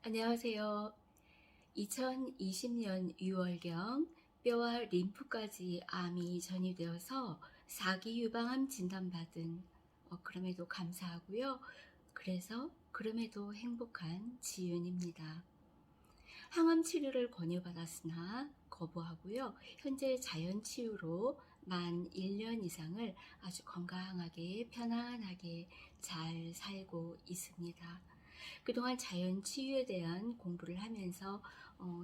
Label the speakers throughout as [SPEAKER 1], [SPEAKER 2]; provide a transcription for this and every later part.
[SPEAKER 1] 안녕하세요. 2020년 6월경 뼈와 림프까지 암이 전이되어서 4기 유방암 진단받은 그럼에도 감사하고요. 그럼에도 행복한 지윤입니다. 항암 치료를 권유받았으나 거부하고요. 현재 자연치유로 만 1년 이상을 아주 건강하게 편안하게 잘 살고 있습니다. 그동안 자연치유에 대한 공부를 하면서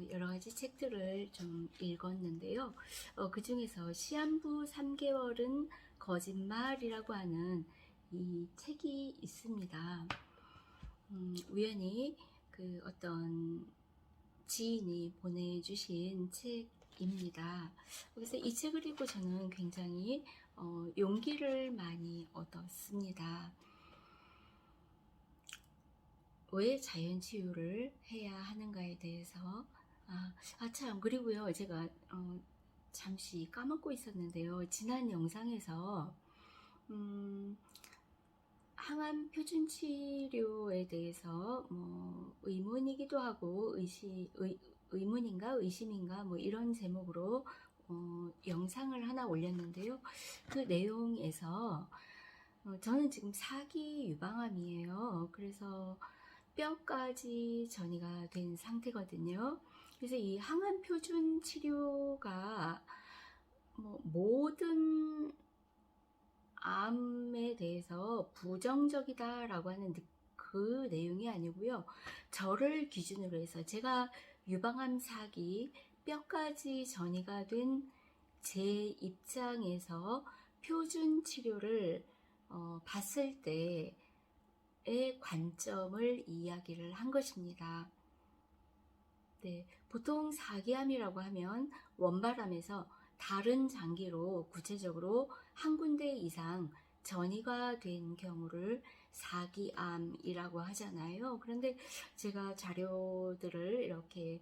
[SPEAKER 1] 여러 가지 책들을 좀 읽었는데요. 그 중에서 시한부 3개월은 거짓말이라고 하는 이 책이 있습니다. 우연히 그 어떤 지인이 보내주신 책입니다. 그래서 이 책을 읽고 저는 굉장히 용기를 많이 얻었습니다. 왜 자연치유를 해야 하는가에 대해서 참 그리고요 제가 잠시 까먹고 있었는데요. 지난 영상에서 항암 표준 치료에 대해서 뭐 의문이기도 하고 의문인가 의심인가 뭐 이런 제목으로 영상을 하나 올렸는데요. 그 내용에서 저는 지금 4기 유방암이에요. 그래서 뼈까지 전이가 된 상태거든요. 그래서 이 항암 표준 치료가 뭐 모든 암에 대해서 부정적이다라고 하는 그 내용이 아니고요. 저를 기준으로 해서 제가 유방암 4기 뼈까지 전이가 된 제 입장에서 표준 치료를 봤을 때의 관점을 이야기를 한 것입니다. 네, 보통 4기암이라고 하면 원발암에서 다른 장기로 구체적으로 한 군데 이상 전이가 된 경우를 4기암이라고 하잖아요. 그런데 제가 자료들을 이렇게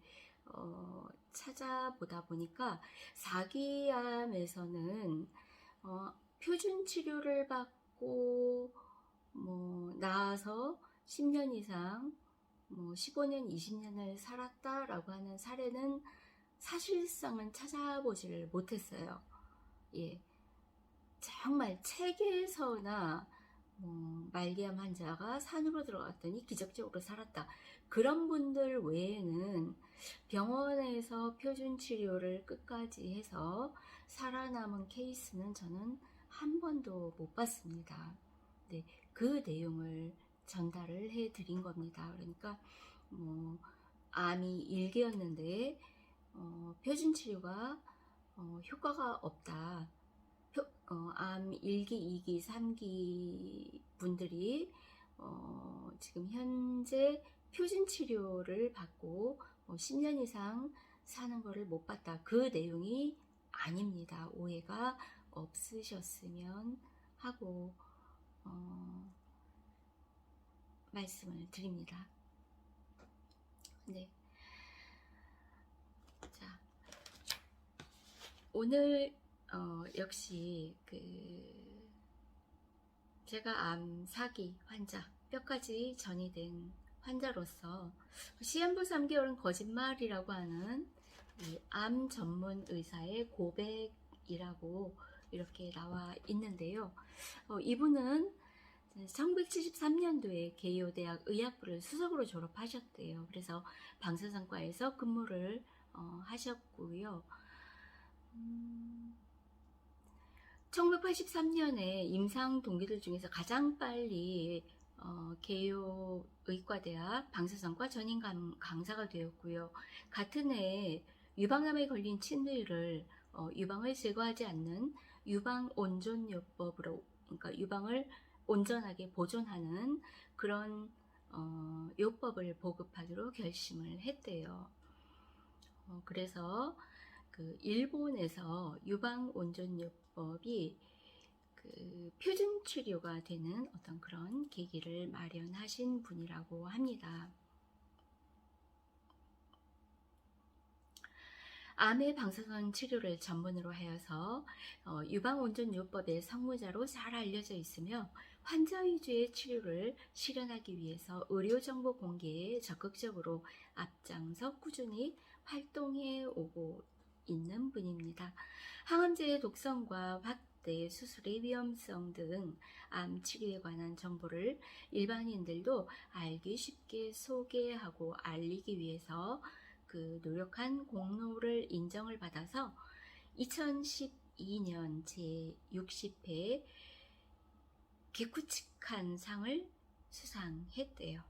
[SPEAKER 1] 찾아보다 보니까 4기암에서는 표준 치료를 받고 뭐 나아서 10년 이상 뭐 15년, 20년을 살았다라고 하는 사례는 사실상은 찾아보지를 못했어요. 예, 정말 책에서나 뭐 말기암 환자가 산으로 들어갔더니 기적적으로 살았다. 그런 분들 외에는 병원에서 표준 치료를 끝까지 해서 살아남은 케이스는 저는 한 번도 못 봤습니다. 네, 그 내용을 전달을 해 드린 겁니다. 그러니까 뭐 암이 1기였는데 표준 치료가 효과가 없다. 암 1기, 2기, 3기 분들이 지금 현재 표준 치료를 받고 10년 이상 사는 것을 못 봤다. 그 내용이 아닙니다. 오해가 없으셨으면 하고 말씀을 드립니다. 네. 자, 오늘 역시 제가 암 4기 환자, 뼈까지 전이 된 환자로서 시한부 3개월은 거짓말이라고 하는 암 전문 의사의 고백이라고 이렇게 나와 있는데요. 이분은 1973년도에 개요대학 의학부를 수석으로 졸업하셨대요. 그래서 방사선과에서 근무를 하셨고요. 1983년에 임상 동기들 중에서 가장 빨리 개요 의과대학 방사선과 전임 강사가 되었고요. 같은 해에 유방암에 걸린 친누이를 유방을 제거하지 않는 유방 온존요법으로, 그러니까 유방을 온전하게 보존하는 그런 요법을 보급하기로 결심을 했대요. 그래서 그 일본에서 유방 온존요법이 그 표준 치료가 되는 어떤 그런 계기를 마련하신 분이라고 합니다. 암의 방사선 치료를 전문으로 하여서 유방 온존요법의 성무자로 잘 알려져 있으며 환자 위주의 치료를 실현하기 위해서 의료 정보 공개에 적극적으로 앞장서 꾸준히 활동해 오고 있는 분입니다. 항암제의 독성과 확대 수술의 위험성 등 암 치료에 관한 정보를 일반인들도 알기 쉽게 소개하고 알리기 위해서 노력한 공로를 인정을 받아서 2012년 제60회 기쿠치칸 상을 수상했대요.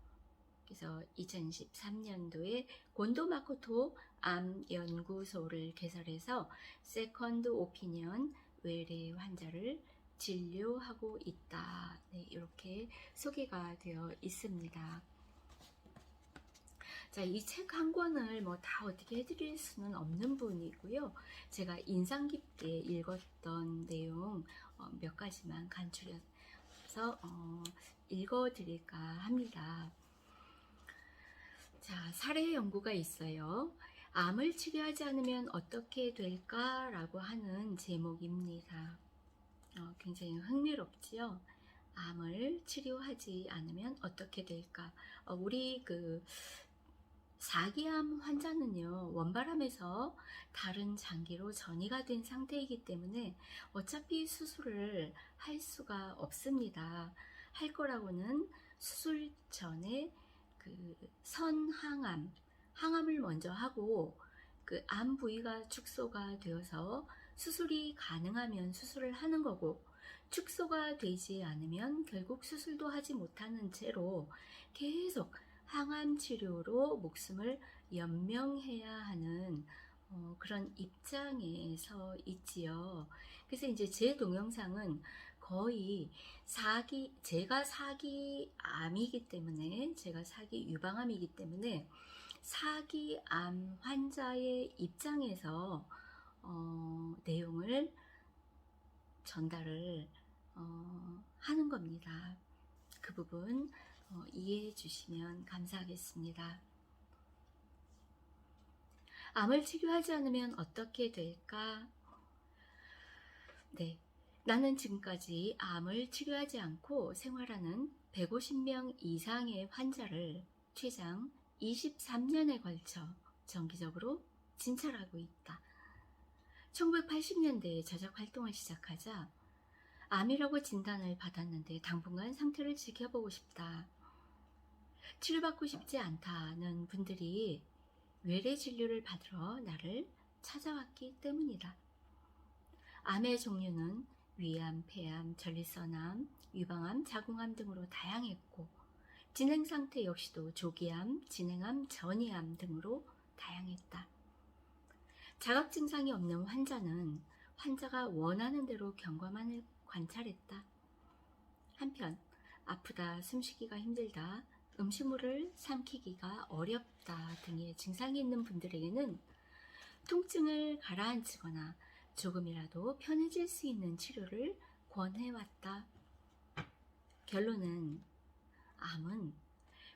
[SPEAKER 1] 그래서 2013년도에 곤도 마코토 암 연구소를 개설해서 세컨드 오피니언 외래 환자를 진료하고 있다. 네, 이렇게 소개가 되어 있습니다. 자, 이 책 한 권을 뭐 다 어떻게 해드릴 수는 없는 분이고요. 제가 인상 깊게 읽었던 내용 몇 가지만 간추려서 읽어드릴까 합니다. 자, 사례 연구가 있어요. 암을 치료하지 않으면 어떻게 될까? 라고 하는 제목입니다. 굉장히 흥미롭지요? 암을 치료하지 않으면 어떻게 될까? 우리 사기암 환자는요, 원발암에서 다른 장기로 전이가 된 상태이기 때문에 어차피 수술을 할 수가 없습니다. 할 거라고는 수술 전에 항암을 먼저 하고 암 부위가 축소가 되어서 수술이 가능하면 수술을 하는 거고, 축소가 되지 않으면 결국 수술도 하지 못하는 채로 계속 항암 치료로 목숨을 연명해야 하는 그런 입장에 서 있지요. 그래서 이제 제 동영상은 거의 제가 사기암이기 때문에, 제가 사기 유방암이기 때문에 사기암 환자의 입장에서 내용을 전달을 하는 겁니다. 그 부분 이해해 주시면 감사하겠습니다. 암을 치료하지 않으면 어떻게 될까? 네, 나는 지금까지 암을 치료하지 않고 생활하는 150명 이상의 환자를 최장 23년에 걸쳐 정기적으로 진찰하고 있다. 1980년대에 저작 활동을 시작하자 암이라고 진단을 받았는데 당분간 상태를 지켜보고 싶다, 치료받고 싶지 않다는 분들이 외래 진료를 받으러 나를 찾아왔기 때문이다. 암의 종류는 위암, 폐암, 전립선암, 유방암, 자궁암 등으로 다양했고, 진행 상태 역시도 조기암, 진행암, 전이암 등으로 다양했다. 자각 증상이 없는 환자는 환자가 원하는 대로 경과만을 관찰했다. 한편 아프다, 숨쉬기가 힘들다, 음식물을 삼키기가 어렵다 등의 증상이 있는 분들에게는 통증을 가라앉히거나 조금이라도 편해질 수 있는 치료를 권해왔다. 결론은 암은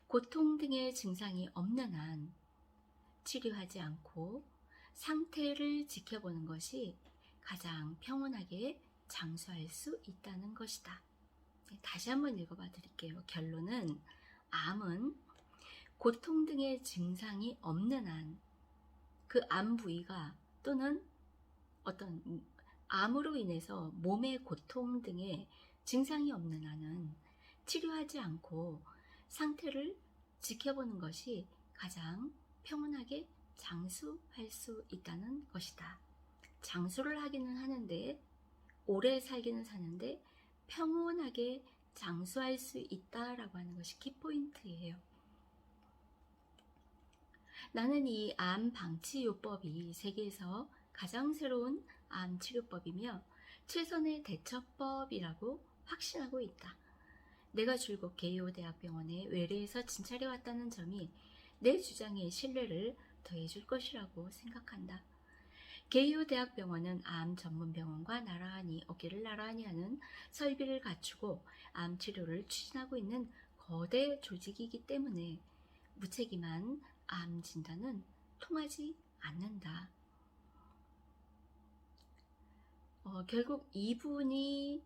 [SPEAKER 1] 고통 등의 증상이 없는 한 치료하지 않고 상태를 지켜보는 것이 가장 평온하게 장수할 수 있다는 것이다. 다시 한번 읽어봐 드릴게요. 결론은 암은 고통 등의 증상이 없는 한, 암 부위가 또는 어떤 암으로 인해서 몸의 고통 등의 증상이 없는 한은 치료하지 않고 상태를 지켜보는 것이 가장 평온하게 장수할 수 있다는 것이다. 장수를 하기는 하는데, 오래 살기는 사는데 평온하게 장수할 수 있다라고 하는 것이 키포인트예요. 나는 이 암 방치요법이 세계에서 가장 새로운 암 치료법이며 최선의 대처법이라고 확신하고 있다. 내가 줄곧 게이오 대학병원에 외래에서 진찰해왔다는 점이 내 주장에 신뢰를 더해줄 것이라고 생각한다. 게이오 대학병원은 암 전문병원과 나란히 어깨를 나란히 하는 설비를 갖추고 암 치료를 추진하고 있는 거대 조직이기 때문에 무책임한 암 진단은 통하지 않는다. 결국 이분이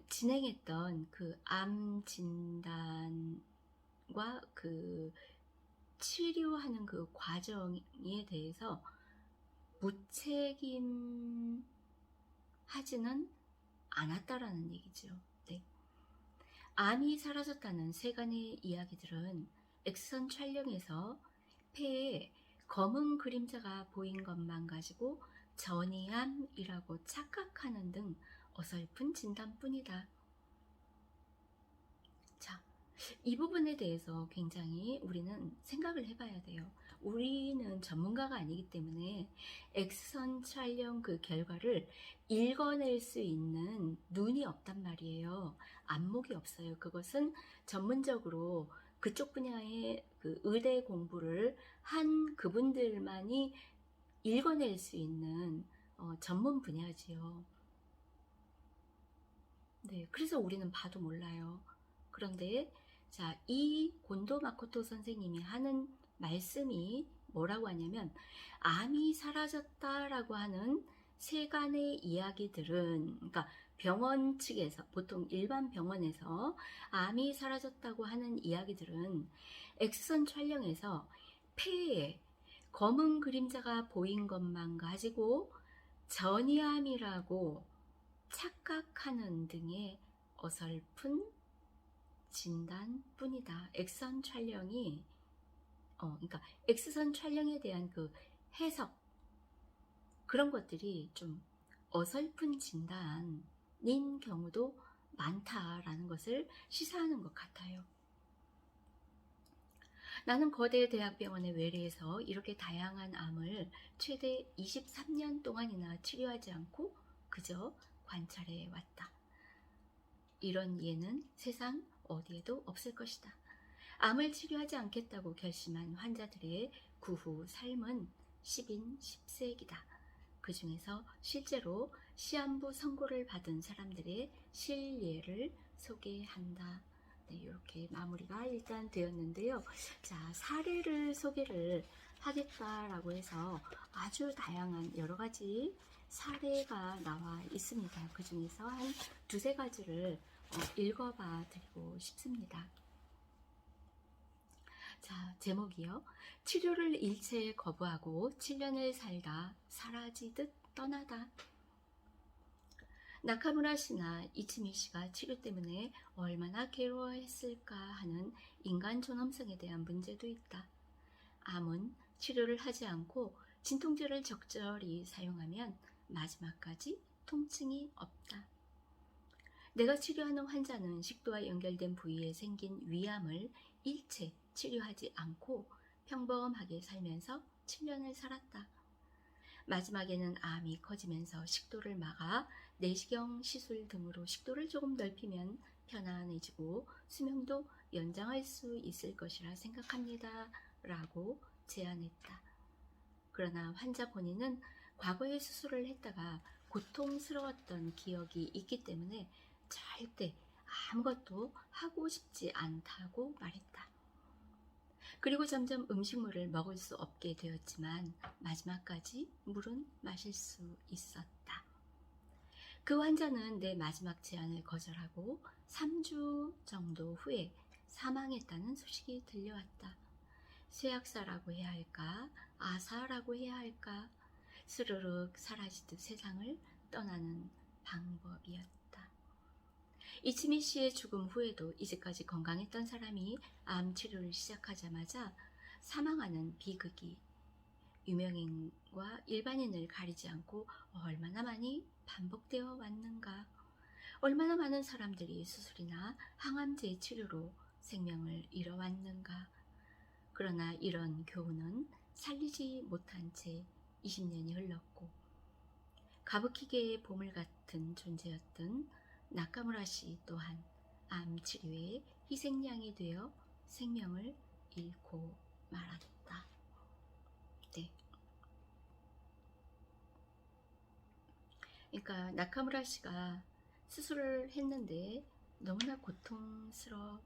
[SPEAKER 1] 진행했던 그 암 진단과 그 치료하는 그 과정에 대해서 무책임하지는 않았다라는 얘기죠. 네. 암이 사라졌다는 세간의 이야기들은 엑스선 촬영에서 폐에 검은 그림자가 보인 것만 가지고 전이암이라고 착각하는 등 어설픈 진단뿐이다. 자, 이 부분에 대해서 굉장히 우리는 생각을 해봐야 돼요. 우리는 전문가가 아니기 때문에 엑스선 촬영 그 결과를 읽어낼 수 있는 눈이 없단 말이에요. 안목이 없어요. 그것은 전문적으로 그쪽 분야의 그 의대 공부를 한 그분들만이 읽어낼 수 있는 전문 분야지요. 네, 그래서 우리는 봐도 몰라요. 그런데 자, 이 곤도 마코토 선생님이 하는 말씀이 뭐라고 하냐면, 암이 사라졌다라고 하는 세간의 이야기들은, 그러니까 병원 측에서, 보통 일반 병원에서 암이 사라졌다고 하는 이야기들은 엑스선 촬영에서 폐에 검은 그림자가 보인 것만 가지고 전이암이라고 착각하는 등의 어설픈 진단뿐이다. 엑스선 촬영이 그러니까 엑스선 촬영에 대한 그 해석, 그런 것들이 좀 어설픈 진단인 경우도 많다라는 것을 시사하는 것 같아요. 나는 거대 대학병원의 외래에서 이렇게 다양한 암을 최대 23년 동안이나 치료하지 않고 그저 관찰해 왔다. 이런 예는 세상 어디에도 없을 것이다. 암을 치료하지 않겠다고 결심한 환자들의 그 후 삶은 10인 10세기다. 그 중에서 실제로 시한부 선고를 받은 사람들의 실예를 소개한다. 네, 이렇게 마무리가 일단 되었는데요. 자, 사례를 소개를 하겠다라고 해서 아주 다양한 여러 가지 사례가 나와 있습니다. 그 중에서 한 두세 가지를 읽어봐 드리고 싶습니다. 자, 제목이요. 치료를 일체 거부하고 7년을 살다 사라지듯 떠나다. 나카무라 씨나 이치미 씨가 치료 때문에 얼마나 괴로워했을까 하는 인간 존엄성에 대한 문제도 있다. 암은 치료를 하지 않고 진통제를 적절히 사용하면 마지막까지 통증이 없다. 내가 치료하는 환자는 식도와 연결된 부위에 생긴 위암을 일체 치료하지 않고 평범하게 살면서 7년을 살았다. 마지막에는 암이 커지면서 식도를 막아 내시경 시술 등으로 식도를 조금 넓히면 편안해지고 수명도 연장할 수 있을 것이라 생각합니다. 라고 제안했다. 그러나 환자 본인은 과거에 수술을 했다가 고통스러웠던 기억이 있기 때문에 절대 아무것도 하고 싶지 않다고 말했다. 그리고 점점 음식물을 먹을 수 없게 되었지만 마지막까지 물은 마실 수 있었다. 그 환자는 내 마지막 제안을 거절하고 3주 정도 후에 사망했다는 소식이 들려왔다. 쇠약사라고 해야 할까? 아사라고 해야 할까? 스르륵 사라지듯 세상을 떠나는 방법이었다. 이치미 씨의 죽음 후에도 이제까지 건강했던 사람이 암 치료를 시작하자마자 사망하는 비극이 유명인과 일반인을 가리지 않고 얼마나 많이 반복되어 왔는가. 얼마나 많은 사람들이 수술이나 항암제 치료로 생명을 잃어왔는가. 그러나 이런 교훈은 살리지 못한 채 20년이 흘렀고 가부키계의 보물 같은 존재였던 나카무라 씨 또한 암 치료에 희생양이 되어 생명을 잃고 말았다. 네. 그러니까 나카무라 씨가 수술을 했는데 너무나 고통스러웠고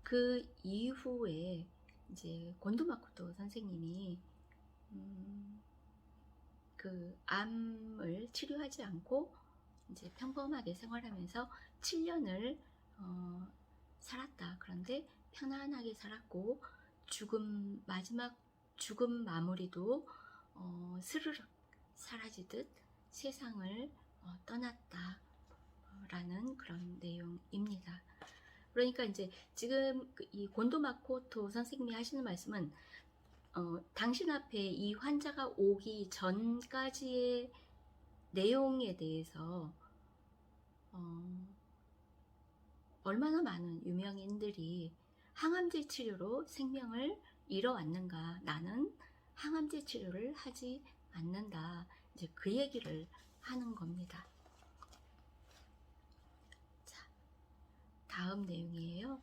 [SPEAKER 1] 그 이후에 이제 곤도 마코토 선생님이 그 암을 치료하지 않고 이제 평범하게 생활하면서 7년을 살았다. 그런데 편안하게 살았고 마지막 죽음 마무리도 스르륵 사라지듯 세상을 떠났다라는 그런 내용입니다. 그러니까 이제 지금 이 곤도 마코토 선생님이 하시는 말씀은 당신 앞에 이 환자가 오기 전까지의 내용에 대해서 얼마나 많은 유명인들이 항암제 치료로 생명을 잃어왔는가. 나는 항암제 치료를 하지 않는다. 이제 그 얘기를 하는 겁니다. 자, 다음 내용이에요.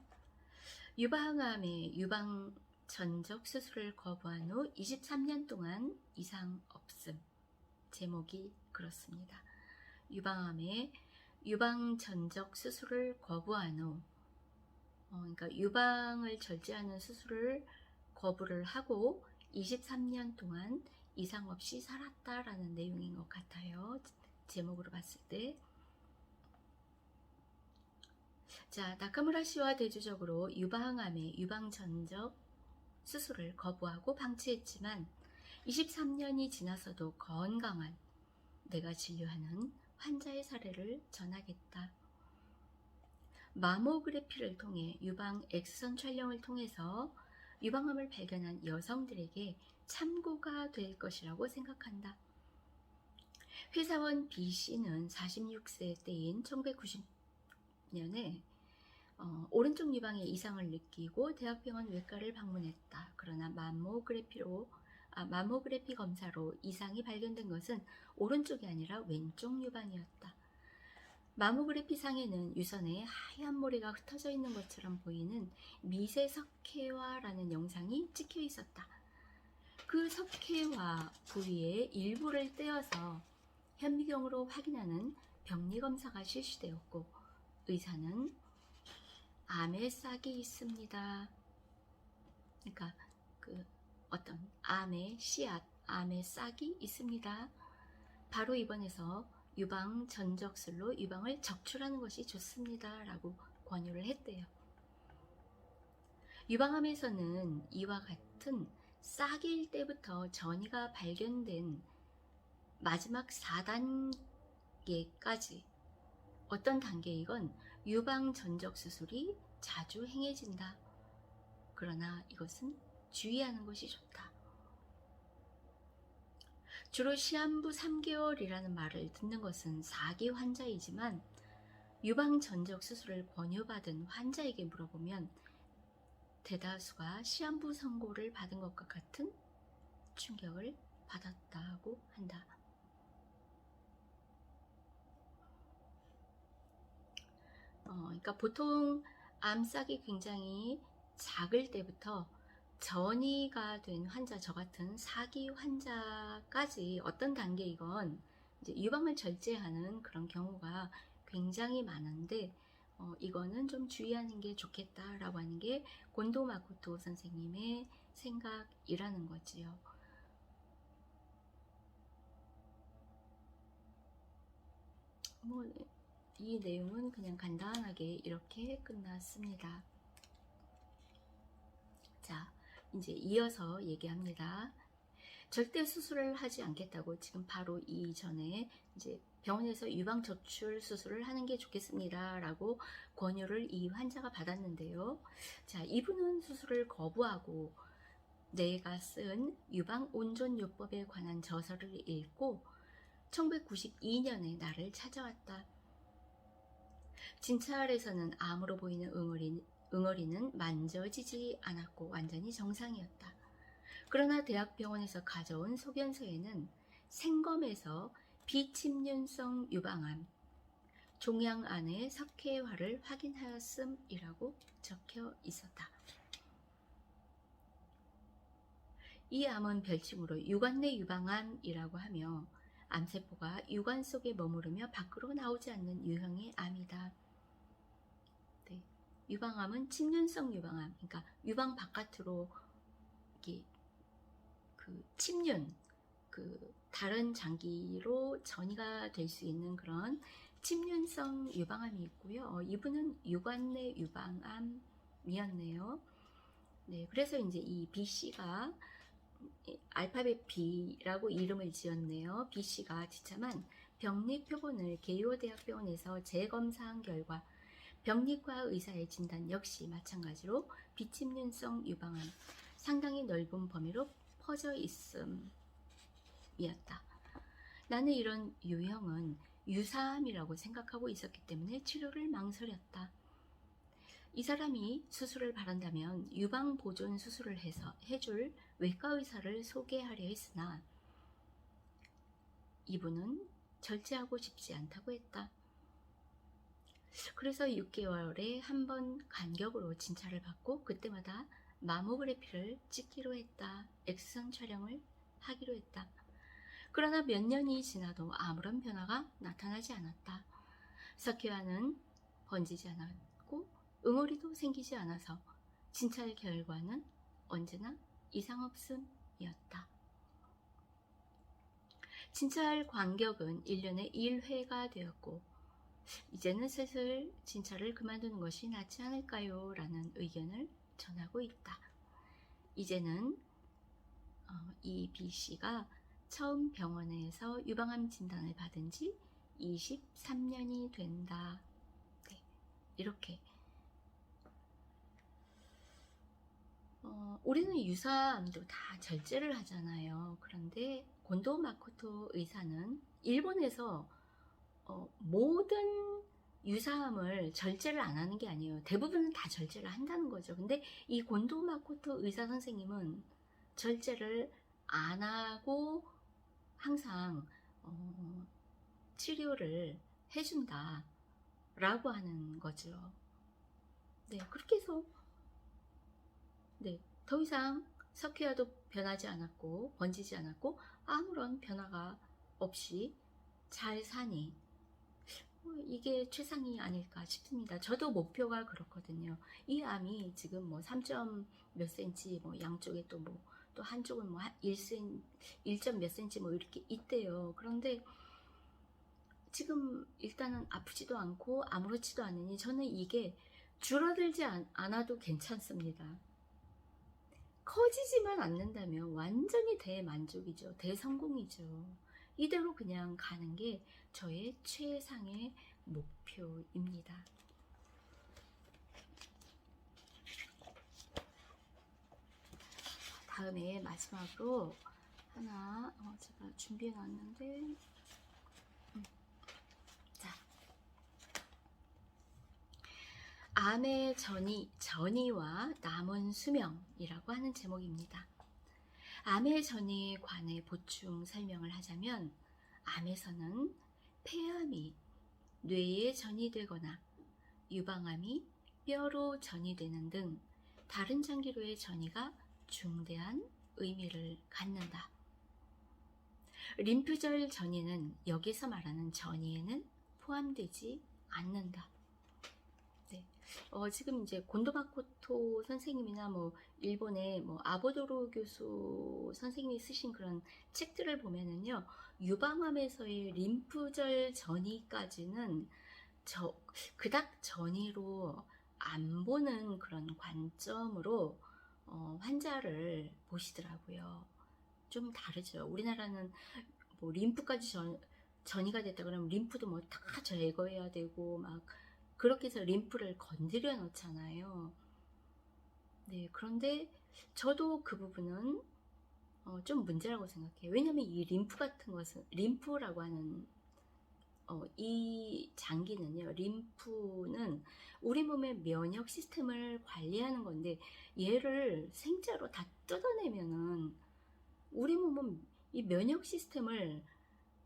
[SPEAKER 1] 유방암의 유방 전적 수술을 거부한 후 23년 동안 이상 없음. 제목이 그렇습니다. 유방암의 유방 전적 수술을 거부한 후 그러니까 유방을 절제하는 수술을 거부를 하고 23년 동안 이상 없이 살았다라는 내용인 것 같아요. 제목으로 봤을 때. 자, 나카무라 씨와 대조적으로 유방암의 유방 전적 수술을 거부하고 방치했지만 23년이 지나서도 건강한 내가 진료하는 환자의 사례를 전하겠다. 마모그래피를 통해 유방 X선 촬영을 통해서 유방암을 발견한 여성들에게 참고가 될 것이라고 생각한다. 회사원 B씨는 46세 때인 1990년에 오른쪽 유방에 이상을 느끼고 대학병원 외과를 방문했다. 그러나 마모그래피 검사로 이상이 발견된 것은 오른쪽이 아니라 왼쪽 유방이었다. 마모그래피 상에는 유선에 하얀 모래가 흩어져 있는 것처럼 보이는 미세 석회화라는 영상이 찍혀 있었다. 그 석회화 부위의 일부를 떼어서 현미경으로 확인하는 병리 검사가 실시되었고 의사는 암에 싹이 있습니다. 그러니까 어떤 암의 씨앗, 암의 싹이 있습니다. 바로 입원해서 유방 전적술로 유방을 적출하는 것이 좋습니다. 라고 권유를 했대요. 유방암에서는 이와 같은 싹일 때부터 전이가 발견된 마지막 4단계까지 어떤 단계이건 유방 전적 수술이 자주 행해진다. 그러나 이것은 주의하는 것이 좋다. 주로 시한부 3개월이라는 말을 듣는 것은 4기 환자이지만 유방 전적 수술을 권유받은 환자에게 물어보면 대다수가 시한부 선고를 받은 것과 같은 충격을 받았다고 한다. 그러니까 보통 암싹이 굉장히 작을 때부터 전이가 된 환자, 저 같은 4기 환자까지 어떤 단계이건 이제 유방을 절제하는 그런 경우가 굉장히 많은데 이거는 좀 주의하는 게 좋겠다라고 하는 게 곤도 마코토 선생님의 생각이라는 거지요. 이 내용은 그냥 간단하게 이렇게 끝났습니다. 자, 이제 이어서 얘기합니다. 절대 수술을 하지 않겠다고 지금 바로 이전에 이제 병원에서 유방 적출 수술을 하는 게 좋겠습니다 라고 권유를 이 환자가 받았는데요. 자, 이분은 수술을 거부하고 내가 쓴 유방 온전요법에 관한 저서를 읽고 1992년에 나를 찾아왔다. 진찰에서는 암으로 보이는 응어리는 만져지지 않았고 완전히 정상이었다. 그러나 대학병원에서 가져온 소견서에는 생검에서 비침륜성 유방암, 종양 안의 석회화를 확인하였음이라고 적혀 있었다. 이 암은 별칭으로 유관내 유방암이라고 하며 암세포가 유관 속에 머무르며 밖으로 나오지 않는 유형의 암이다. 네. 유방암은 침륜성 유방암, 그러니까 유방 바깥으로 침륜, 다른 장기로 전이가 될 수 있는 그런 침륜성 유방암이 있고요. 이분은 유관내 유방암이었네요. 네, 그래서 이제 이 B씨가 알파벳 B라고 이름을 지었네요. B씨가 지참한 병리 표본을 개요대학병원에서 재검사한 결과 병리과 의사의 진단 역시 마찬가지로 비침륜성 유방암, 상당히 넓은 범위로 퍼져 있음이었다. 나는 이런 유형은 유사암이라고 생각하고 있었기 때문에 치료를 망설였다. 이 사람이 수술을 바란다면 유방 보존 수술을 해줄 외과 의사를 소개하려 했으나 이분은 절제하고 싶지 않다고 했다. 그래서 6개월에 한 번 간격으로 진찰을 받고 그때마다 마모그래피를 찍기로 했다. 엑스선 촬영을 하기로 했다. 그러나 몇 년이 지나도 아무런 변화가 나타나지 않았다. 석회화는 번지지 않았고 응어리도 생기지 않아서 진찰 결과는 언제나 이상 없음이었다. 진찰 간격은 1년에 1회가 되었고 이제는 슬슬 진찰을 그만두는 것이 낫지 않을까요? 라는 의견을 전하고 있다. 이제는 이 B씨가 처음 병원에서 유방암 진단을 받은 지 23년이 된다. 네, 이렇게 우리는 유사암도 다 절제를 하잖아요. 그런데 곤도 마코토 의사는 일본에서 모든 유사암을 절제를 안 하는 게 아니에요. 대부분은 다 절제를 한다는 거죠. 근데 이 곤도 마코토 의사 선생님은 절제를 안 하고 항상 치료를 해준다 라고 하는 거죠. 네, 그렇게 해서 네, 더 이상 석회화도 변하지 않았고 번지지 않았고 아무런 변화가 없이 잘 사니 이게 최상이 아닐까 싶습니다. 저도 목표가 그렇거든요. 이 암이 지금 뭐 3점 몇 cm, 뭐 양쪽에 또 뭐 또 한쪽은 뭐 1점 몇 cm 뭐 이렇게 있대요. 그런데 지금 일단은 아프지도 않고 아무렇지도 않으니 저는 이게 줄어들지 않아도 괜찮습니다. 커지지만 않는다면 완전히 대만족이죠. 대성공이죠. 이대로 그냥 가는 게 저의 최상의 목표입니다. 다음에 마지막으로 하나 제가 준비해 놨는데 자, 암의 전이와 남은 수명이라고 하는 제목입니다. 암의 전이에 관해 보충 설명을 하자면 암에서는 폐암이 뇌에 전이되거나 유방암이 뼈로 전이되는 등 다른 장기로의 전이가 중대한 의미를 갖는다. 림프절 전이는 여기서 말하는 전이에는 포함되지 않는다. 네. 지금 이제 곤도 마코토 선생님이나 뭐 일본의 뭐 아보도로 교수 선생님이 쓰신 그런 책들을 보면은요, 유방암에서의 림프절 전이까지는 그닥 전이로 안 보는 그런 관점으로 환자를 보시더라고요. 좀 다르죠. 우리나라는 뭐 림프까지 전이가 됐다 그러면 림프도 뭐 다 제거해야 되고 막 그렇게 해서 림프를 건드려 놓잖아요. 네, 그런데 저도 그 부분은 좀 문제라고 생각해요. 왜냐면 이 림프 같은 것은 림프라고 하는 이 장기는요, 림프는 우리 몸의 면역 시스템을 관리하는 건데 얘를 생자로 다 뜯어내면은 우리 몸은 이 면역 시스템을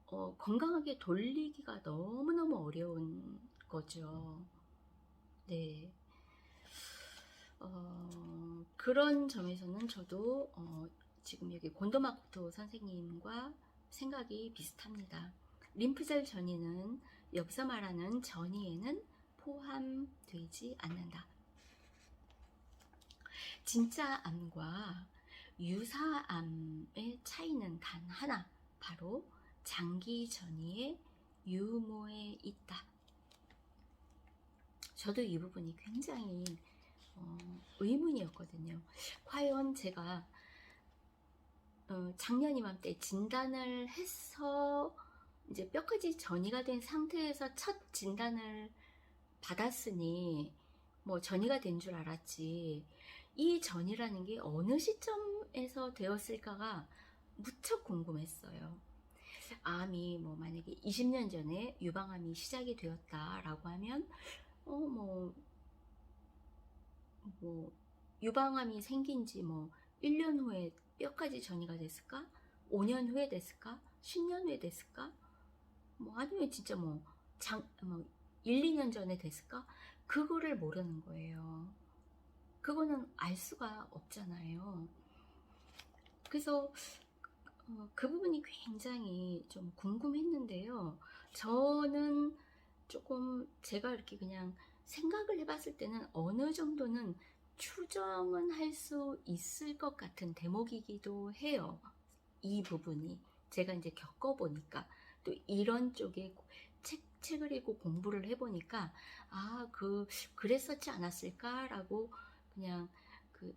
[SPEAKER 1] 건강하게 돌리기가 너무너무 어려운 거죠. 네. 그런 점에서는 저도 지금 여기 곤도 마코토 선생님과 생각이 비슷합니다. 림프절 전이는 여기서 말하는 전이에는 포함되지 않는다. 진짜 암과 유사암의 차이는 단 하나, 바로 장기 전이의 유무에 있다. 저도 이 부분이 굉장히 의문이었거든요. 과연 제가 작년 이맘때 진단을 해서 이제 뼈까지 전이가 된 상태에서 첫 진단을 받았으니 뭐 전이가 된 줄 알았지, 이 전이라는 게 어느 시점에서 되었을까가 무척 궁금했어요. 암이 뭐 만약에 20년 전에 유방암이 시작이 되었다라고 하면 뭐 유방암이 생긴 지 뭐 1년 후에 뼈까지 전이가 됐을까? 5년 후에 됐을까? 10년 후에 됐을까? 뭐 아니면 진짜 뭐 1, 2년 전에 됐을까? 그거를 모르는 거예요. 그거는 알 수가 없잖아요. 그래서 그 부분이 굉장히 좀 궁금했는데요. 저는 조금 제가 이렇게 그냥 생각을 해봤을 때는 어느 정도는 추정은 할 수 있을 것 같은 대목이기도 해요. 이 부분이 제가 이제 겪어보니까, 또 이런 쪽에 책을 읽고 공부를 해보니까 그랬었지 않았을까라고 그냥 그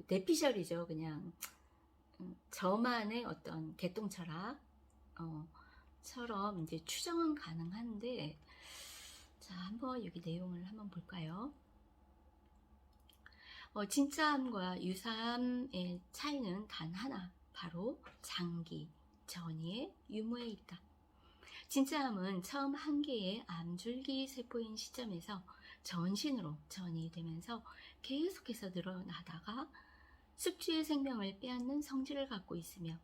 [SPEAKER 1] 내피셜이죠. 그냥 저만의 어떤 개똥철학 처럼 이제 추정은 가능한데, 자, 한번 여기 내용을 한번 볼까요? 진짜암과 유사암의 차이는 단 하나, 바로 장기 전이의 유무에 있다. 진짜암은 처음 한 개의 암줄기 세포인 시점에서 전신으로 전이되면서 계속해서 늘어나다가 숙주의 생명을 빼앗는 성질을 갖고 있으며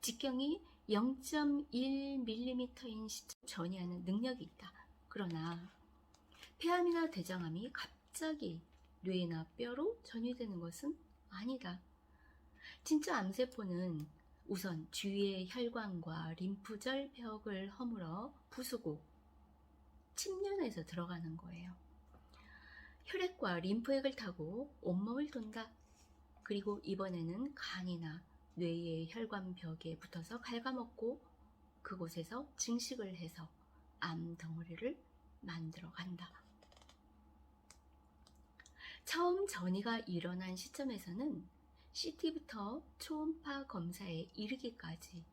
[SPEAKER 1] 직경이 0.1mm인 시점 전이하는 능력이 있다. 그러나 폐암이나 대장암이 갑자기 뇌나 뼈로 전이되는 것은 아니다. 진짜 암세포는 우선 주위의 혈관과 림프절 벽을 허물어 부수고 침륜해서 들어가는 거예요. 혈액과 림프액을 타고 온몸을 돈다. 그리고 이번에는 간이나 뇌의 혈관벽에 붙어서 갉아먹고 그곳에서 증식을 해서 암 덩어리를 만들어 간다. 처음 전이가 일어난 시점에서는 CT부터 초음파 검사에 이르기까지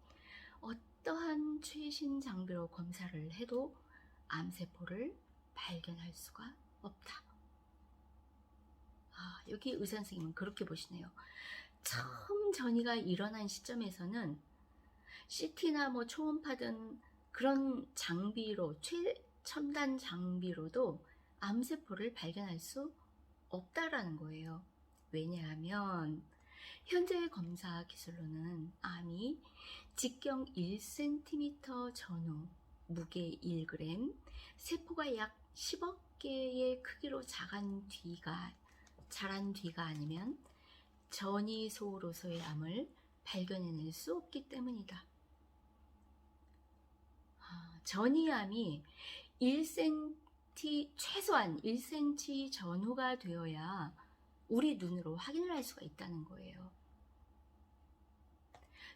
[SPEAKER 1] 어떠한 최신 장비로 검사를 해도 암세포를 발견할 수가 없다. 여기 의사 선생님은 그렇게 보시네요. 처음 전이가 일어난 시점에서는 CT나 뭐 초음파든 그런 장비로, 최첨단 장비로도 암세포를 발견할 수 없다라는 거예요. 왜냐하면 현재의 검사 기술로는 암이 직경 1cm 전후, 무게 1g, 세포가 약 10억 개의 크기로 자란 뒤가 아니면 전이소로서의 암을 발견해낼 수 없기 때문이다. 전이암이 1cm, 최소한 1cm 전후가 되어야 우리 눈으로 확인을 할 수가 있다는 거예요.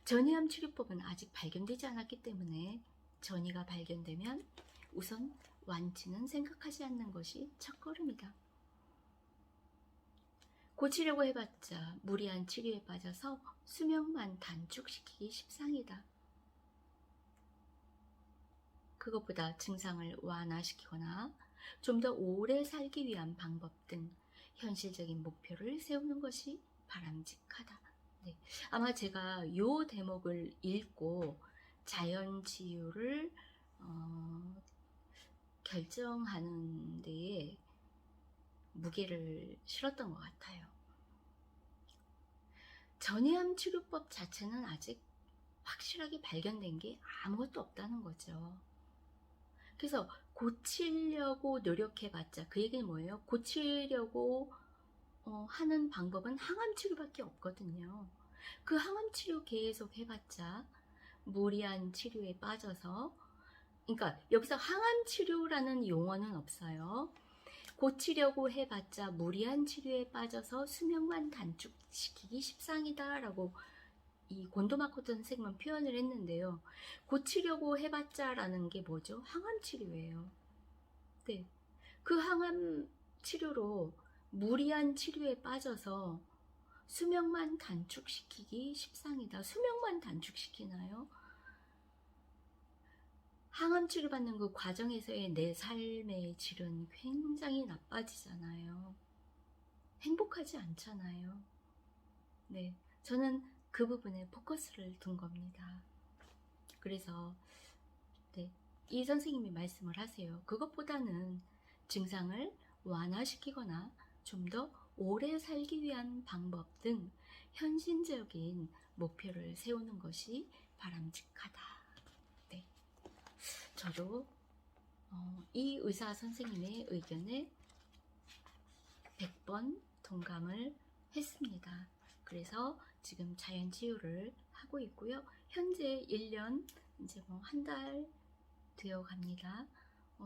[SPEAKER 1] 전이암 치료법은 아직 발견되지 않았기 때문에 전이가 발견되면 우선 완치는 생각하지 않는 것이 첫걸음이다. 고치려고 해봤자 무리한 치료에 빠져서 수명만 단축시키기 십상이다. 그것보다 증상을 완화시키거나 좀 더 오래 살기 위한 방법 등 현실적인 목표를 세우는 것이 바람직하다. 네, 아마 제가 이 대목을 읽고 자연치유를 결정하는 데에 무게를 실었던 것 같아요. 전이암 치료법 자체는 아직 확실하게 발견된 게 아무것도 없다는 거죠. 그래서 고치려고 노력해봤자, 그 얘기는 뭐예요? 고치려고 하는 방법은 항암 치료밖에 없거든요. 그 항암 치료 계속 해봤자 무리한 치료에 빠져서, 그러니까 여기서 항암 치료라는 용어는 없어요. 고치려고 해봤자 무리한 치료에 빠져서 수명만 단축시키기 십상이다 라고 이 곤도마코토 선생님은 표현을 했는데요. 고치려고 해봤자라는 게 뭐죠? 항암 치료예요. 네. 그 항암 치료로 무리한 치료에 빠져서 수명만 단축시키기 십상이다. 수명만 단축시키나요? 항암 치료받는 그 과정에서의 내 삶의 질은 굉장히 나빠지잖아요. 행복하지 않잖아요. 네. 저는 그 부분에 포커스를 둔 겁니다. 그래서 네, 이 선생님이 말씀을 하세요. 그것보다는 증상을 완화시키거나 좀 더 오래 살기 위한 방법 등 현실적인 목표를 세우는 것이 바람직하다. 네, 저도 이 의사 선생님의 의견에 100번 동감을 했습니다. 그래서 지금 자연치유를 하고 있고요. 현재 1년 이제 뭐 한 달 되어 갑니다.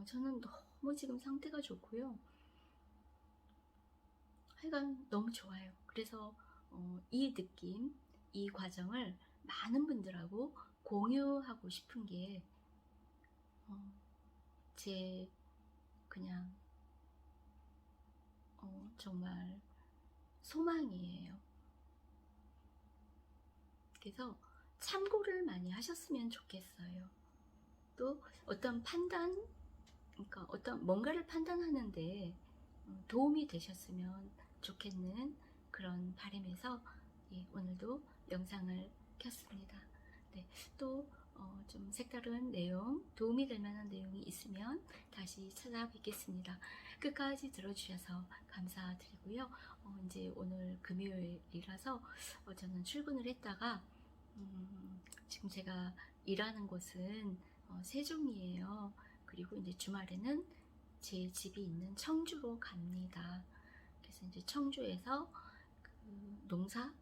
[SPEAKER 1] 저는 너무 지금 상태가 좋고요. 하여간 너무 좋아요. 그래서 이 느낌, 이 과정을 많은 분들하고 공유하고 싶은 게 제 그냥 정말 소망이에요. 그래서 참고를 많이 하셨으면 좋겠어요. 또 어떤 판단, 그러니까 어떤 뭔가를 판단하는데 도움이 되셨으면 좋겠는 그런 바람에서 오늘도 영상을 켰습니다. 네, 또 좀 색다른 내용, 도움이 될 만한 내용이 있으면 다시 찾아뵙겠습니다. 끝까지 들어주셔서 감사드리고요. 이제 오늘 금요일이라서 저는 출근을 했다가 지금 제가 일하는 곳은 세종이에요. 그리고 이제 주말에는 제 집이 있는 청주로 갑니다. 그래서 이제 청주에서 그 농사,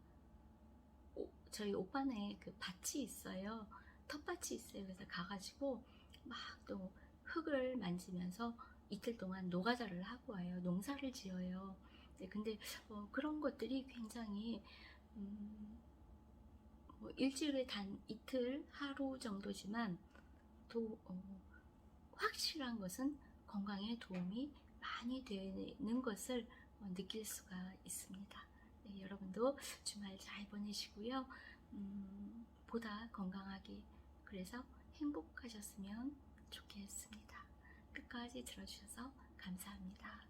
[SPEAKER 1] 저희 오빠네 그 밭이 있어요. 텃밭이 있어요. 그래서 가가지고 막 또 흙을 만지면서 이틀 동안 노가다를 하고 와요. 농사를 지어요. 네, 근데 그런 것들이 굉장히 뭐 일주일에 단 이틀, 하루 정도지만 또 확실한 것은 건강에 도움이 많이 되는 것을 느낄 수가 있습니다. 네, 여러분도 주말 잘 보내시고요. 보다 건강하게, 그래서 행복하셨으면 좋겠습니다. 끝까지 들어주셔서 감사합니다.